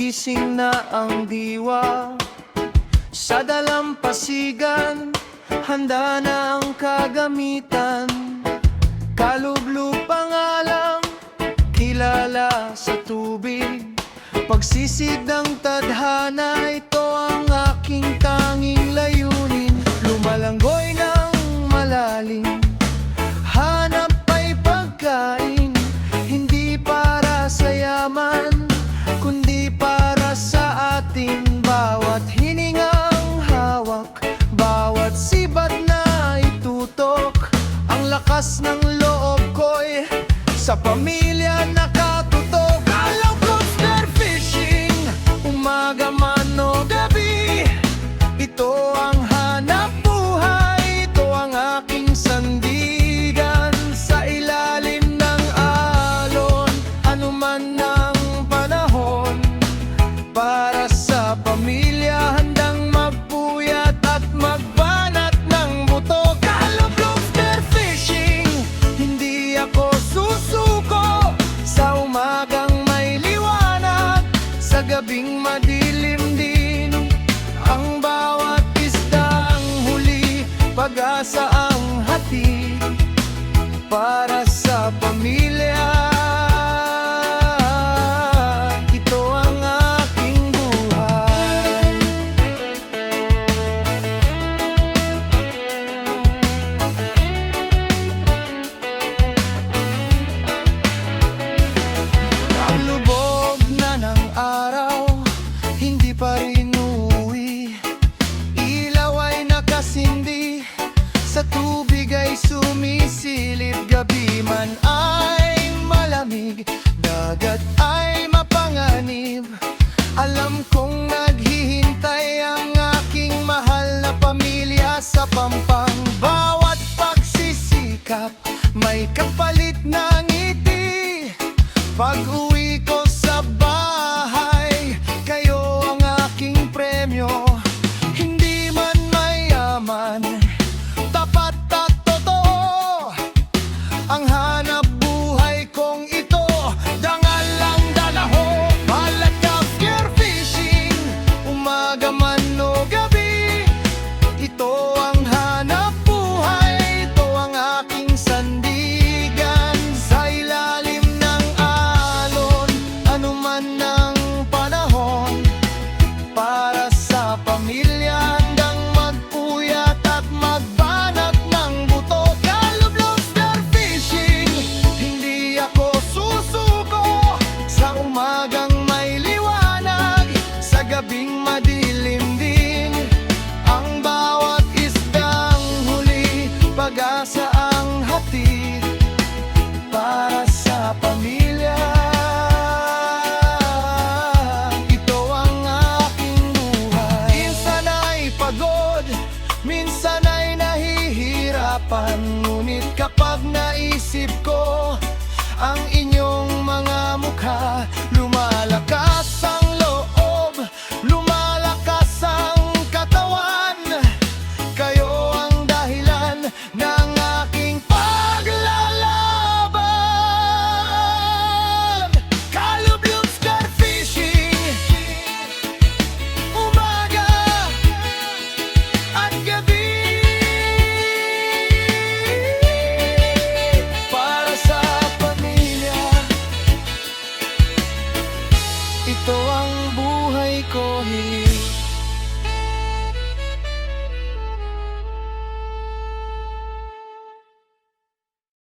gising na ang diwa. Sa dalampasigan, handa na ang kagamitan. Kalublub pangalang, kilala sa tubig. Pagsisid ng tadhana, ito ang aking tanging layunin. Lumalanggoy ng malalim, hanap ay pagkain. Hindi para sa yaman, kundi para sa ating bawat hiningang hawak, bawat sibat na itutok. Ang lakas ng loob ko'y sa pamilya nakatutok. Alaw ko spearfishing, umaga man o gabi. Ito ang hanap buhay, ito ang aking sandigan. Sa ilalim ng alon, anuman ang panahon. Para sa pamilya, handang magpuyat at magbanat ng buto. Kalublog spearfishing, hindi ako susuko. Sa umagang may liwanag, sa gabing madilim din. Ang bawat isda ang huli, pag-asa ang hatid. Para sa pamilya, ito ang aking buhay. Ang lubog na ng araw, hindi pa rin uuwi. Ilaw ay nakasindi, sa tubig ay sumisilip. Gabi man ay malamig, dagat ay mapanganib. Alam kong naghihintay ang aking mahal na pamilya sa pampang. Bawat pagsisikap, may kapalit na ngiti. Pag-uwi ko sa bahay, kayo ang aking premyo. Hindi man mayaman, tapat at totoo ang hanap buhay kong ito. Dangal ang dalaho, balat ka spearfishing, umaga man o gabi. Ito ang hanap buhay, ito ang aking sandigan. Sa ilalim ng alon, anuman ang panahon. Para sa pamilya, handang magpuyat at magbanat ng buto. Kalublog spearfishing, hindi ako susuko. Sa umagang may liwanag, sa gabing